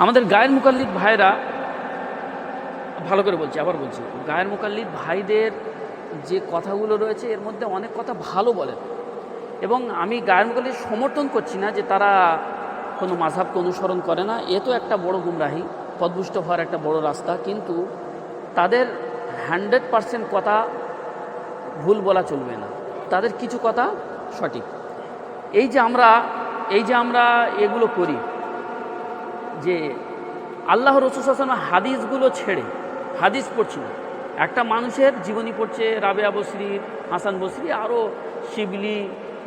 আমাদের গায়ের মুকাল্লিদ ভাইরা, ভালো করে বলছি, আবার বলছি, গায়ের মুকাল্লিদ ভাইদের যে কথাগুলো রয়েছে এর মধ্যে অনেক কথা ভালো বলেন, এবং আমি গায়ের মুকাল্লিদ সমর্থন করছি না যে তারা কোনো মাযহাবকে অনুসরণ করে না। এ তো একটা বড় গুমরাহি, পথভ্রষ্ট হওয়ার একটা বড় রাস্তা। কিন্তু তাদের 100% কথা ভুল বলা চলবে না, তাদের কিছু কথা সঠিক। এই যে আমরা এগুলো করি, যে আল্লাহ রাসূল সাল্লাল্লাহু আলাইহি ওয়াসাল্লাম হাদিসগুলো ছেড়ে হাদিস পড়ছি না, একটা মানুষের জীবনী পড়ছে, রাবেয়া বসরি, হাসান বসরি, আরও শিবলি,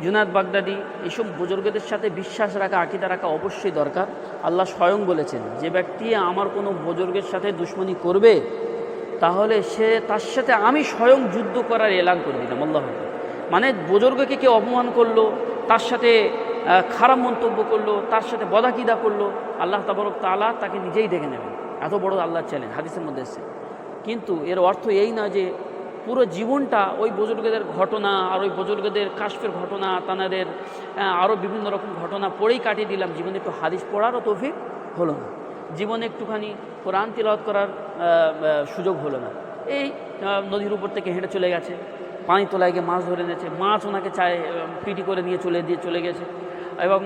জুনায়েদ বাগদাদি, এইসব বুজুর্গদের সাথে বিশ্বাস রাখা, আকীদা রাখা অবশ্যই দরকার। আল্লাহ স্বয়ং বলেছেন, যে ব্যক্তি আমার কোনো বুজুর্গের সাথে দুশমনি করবে তাহলে তার সাথে আমি স্বয়ং যুদ্ধ করার এলান করে দিলাম। আল্লাহ, মানে বুজুর্গকে কেউ অপমান করলো, তার সাথে খারাপ মন্তব্য করলো, তার সাথে বদাকিদা করলো, আল্লাহ তাবারক তাআলা তাকে নিজেই দেখে নেবেন। এত বড় আল্লাহর চ্যালেঞ্জ হাদিসের মধ্যে এসেছে। কিন্তু এর অর্থ এই না যে পুরো জীবনটা ওই বুজুর্গদের ঘটনা আর ওই বুজুর্গদের কাশফের ঘটনা, তানাদের আরও বিভিন্ন রকম ঘটনা পড়েই কাটিয়ে দিলাম, জীবনে একটু হাদিস পড়ারও তৌফিক হলো না, জীবনে একটুখানি কোরআন তিলাওয়াত করার সুযোগ হলো না। এই নদীর উপর থেকে হেঁটে চলে গেছে, পানি তোলায় গিয়ে মাছ ধরে এনেছে, মাছ ওনাকে পিটি করে নিয়ে চলে গেছে, এবং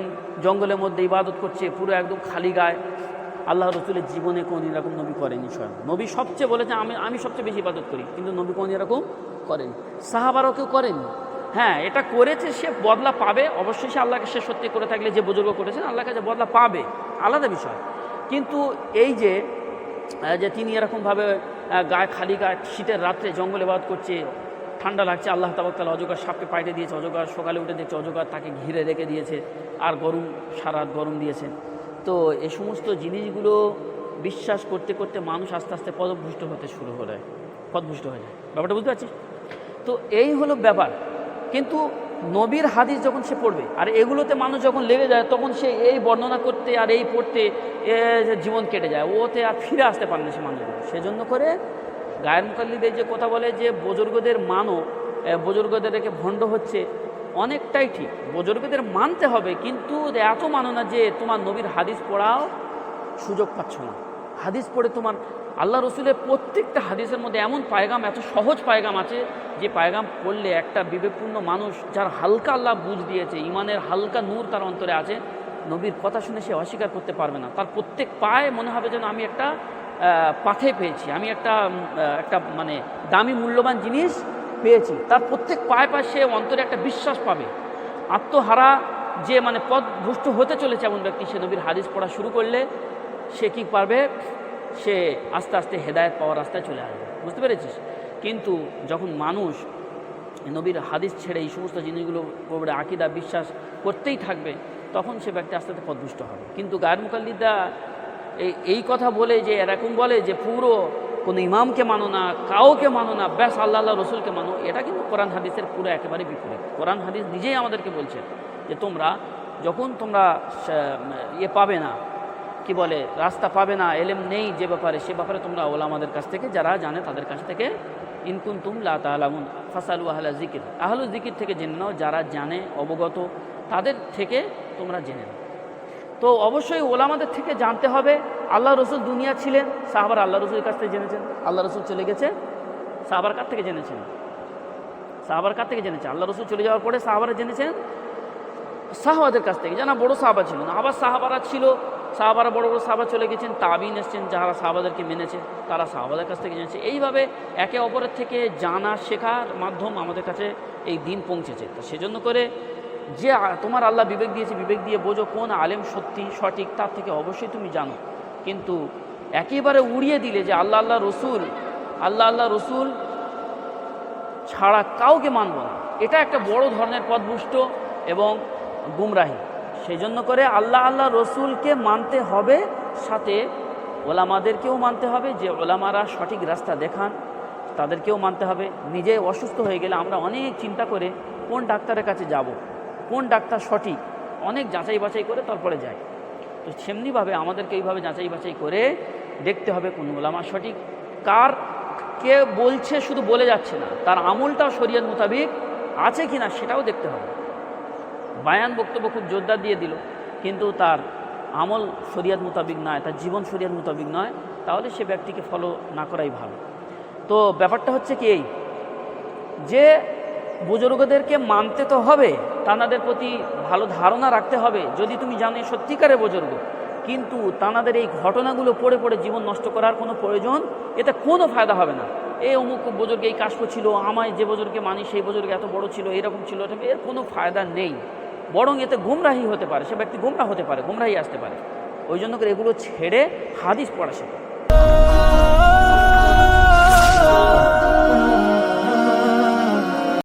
জঙ্গলের মধ্যে ইবাদত করছে পুরো একদম খালি গায়ে। আল্লাহ রসুলের জীবনে কোন এরকম নবী করেনি। স্বয়ং নবী সবচেয়ে বলেছে আমি সবচেয়ে বেশি ইবাদত করি, কিন্তু নবী কোন এরকম করেনি, সাহাবারাও কেউ করেনি। হ্যাঁ, এটা করেছে, সে বদলা পাবে অবশ্যই, সে আল্লাহকে সে সত্যি করে থাকলে, যে বুজুর্গ করেছেন আল্লাহর কাছে বদলা পাবে, আলাদা বিষয়। কিন্তু এই যে তিনি এরকমভাবে খালি গায়ে শীতের রাত্রে জঙ্গলে ইবাদত করছে, ঠান্ডা লাগছে, আল্লাহ তাবারক তাআলা অজগর সাপকে পাইতে দিয়েছে, অজগর সকালে উঠে দেখছে অজগর তাকে ঘিরে রেখে দিয়েছে, আর সারা রাত গরম দিয়েছে। তো এই সমস্ত জিনিসগুলো বিশ্বাস করতে করতে মানুষ আস্তে আস্তে পথভ্রষ্ট হতে শুরু হয়ে যায়, ব্যাপারটা বুঝতে পারছিস? তো এই হলো ব্যাপার। কিন্তু নবীর হাদিস যখন সে পড়বে আর এগুলোতে মানুষ যখন লেগে যায়, তখন সে এই বর্ণনা করতে আর এই পড়তে জীবন কেটে যায়, ওতে আর ফিরে আসতে পারে না সে মানুষগুলো। সেজন্য করে গায়ের মুকাল্লিদের যে কথা বলে যে বুজুর্গদের বুজুর্গদেরকে ভণ্ড হচ্ছে, অনেকটাই ঠিক। বুজুর্গদের মানতে হবে, কিন্তু এত মানো না যে তোমার নবীর হাদিস পড়াও সুযোগ পাচ্ছ না। হাদিস পড়ে তোমার আল্লাহ রসুলের প্রত্যেকটা হাদিসের মধ্যে এমন পায়গাম, এত সহজ পায়গাম আছে, যে পায়গাম পড়লে একটা বিবেকপূর্ণ মানুষ, যার হালকা আল্লাহ বুঝ দিয়েছে, ইমানের হালকা নূর তার অন্তরে আছে, নবীর কথা শুনে সে অস্বীকার করতে পারবে না। তার প্রত্যেক পায়ে মনে হবে যেন আমি একটা পাথে পেয়েছি, আমি একটা মানে দামি মূল্যবান জিনিস পেয়েছি। তার প্রত্যেক পায়ে সে অন্তরে একটা বিশ্বাস পাবে। আত্মহারা যে মানে পথভ্রষ্ট হতে চলেছে এমন ব্যক্তি, সে নবীর হাদিস পড়া শুরু করলে সে কি পারবে, সে আস্তে আস্তে হেদায়েত পাওয়ার রাস্তায় চলে আসবে। বুঝতে পেরেছিস? কিন্তু যখন মানুষ নবীর হাদিস ছেড়ে এই সমস্ত জিনিসগুলো উপরে আকীদা বিশ্বাস করতেই থাকবে, তখন সে ব্যক্তি আস্তে আস্তে পথভ্রষ্ট হবে। কিন্তু গায়ের মুকাল্লিদরা এই কথা বলে, যে এরকম বলে যে পুরো কোনো ইমামকে মানো না, কাউকে মানো না, ব্যাস আল্লাহ রসুলকে মানো, এটা কিন্তু কোরআন হাদিসের পুরো একেবারে বিপরীত। কোরআন হাদিস নিজেই আমাদেরকে বলছে যে যখন তোমরা পাবে না, কি বলে, রাস্তা পাবে না, এলেম নেই যে ব্যাপারে, সে ব্যাপারে তোমরা ওলামাদের কাছ থেকে, যারা জানে তাদের কাছ থেকে, ইন কুনতুম লা তা'লামুন ফাসালু আহলা যিকর, আহলু যিকর থেকে জেনে নাও, যারা জানে অবগত তাদের থেকে তোমরা জেনে নাও। তো অবশ্যই ওলামাদের থেকে জানতে হবে। আল্লাহ রসুল দুনিয়া ছিলেন, সাহাবারা আল্লাহ রসুলের কাছ থেকে জেনেছেন। আল্লাহ রসুল চলে গেছে, সাহাবার কাছ থেকে জেনেছেন। আল্লাহ রসুল চলে যাওয়ার পরে সাহাবারা জেনেছেন সাহাবাদের কাছ থেকে, জানা বড় সাহাবা ছিল না, আবার সাহাবারা বড় বড় সাহাবা চলে গেছেন, তাবিন এসছেন, যারা সাহাবাদেরকে মেনেছে তারা সাহাবাদের কাছ থেকে জেনেছে। এইভাবে একে অপরের থেকে জানা শেখার মাধ্যম আমাদের কাছে এই দিন পৌঁছেছে। তো সেজন্য করে যে তোমার আল্লাহ বিবেক দিয়েছে, বিবেক দিয়ে বোঝো কোন আলেম সত্যি সঠিক, তার থেকে অবশ্যই তুমি জানো। কিন্তু একেবারে উড়িয়ে দিলে যে আল্লাহ রসুল ছাড়া কাউকে মানব না, এটা একটা বড় ধরনের পথভ্রষ্ট এবং গুমরাহি। সেই জন্য করে আল্লাহ রসুলকে মানতে হবে, সাথে ওলামাদেরকেও মানতে হবে, যে ওলামারা সঠিক রাস্তা দেখান তাদেরকেও মানতে হবে। নিজে অসুস্থ হয়ে গেলে আমরা অনেক চিন্তা করে কোন ডাক্তারের কাছে যাব, কোন ডাক্তার সঠিক, অনেক যাচাই বাছাই করে তারপরে যাই। তো সেমনিভাবে আমাদেরকে এইভাবে যাচাই বাছাই করে দেখতে হবে কোন ওলামা সঠিক, কে বলছে শুধু বলে যাচ্ছে না, তার আমলটাও শরীয়ত মোতাবিক আছে কিনা সেটাও দেখতে হবে। বায়ান বক্তব্য খুব জোরদার দিয়ে দিল, কিন্তু তার আমল শরিয়াত মোতাবিক নয়, তার জীবন শরিয়াত মোতাবিক নয়, তাহলে সে ব্যক্তিকে ফলো না করাই ভালো। তো ব্যাপারটা হচ্ছে কি এই যে বুজুর্গদেরকে মানতে তো হবে, তানাদের প্রতি ভালো ধারণা রাখতে হবে। যদি তুমি জানো সত্যিকারের বুজুর্গ, কিন্তু তানাদের এই ঘটনাগুলো পড়ে পড়ে জীবন নষ্ট করার কোনো প্রয়োজন, এতে কোনো ফায়দা হবে না। এই অমুক বুজুর্গ এই কাজ ছিল, আমায় যে বুজুর্গকে মানি সেই বুজুর্গ এত বড় ছিল, এরকম ছিল, এর কোনো ফায়দা নেই। বরং এতে গুমরাহি হতে পারে, সে ব্যক্তি গুমরাহ হতে পারে, গুমরাহি আসতে পারে। ওই জন্য করে এগুলো ছেড়ে হাদিস পড়া শেখা।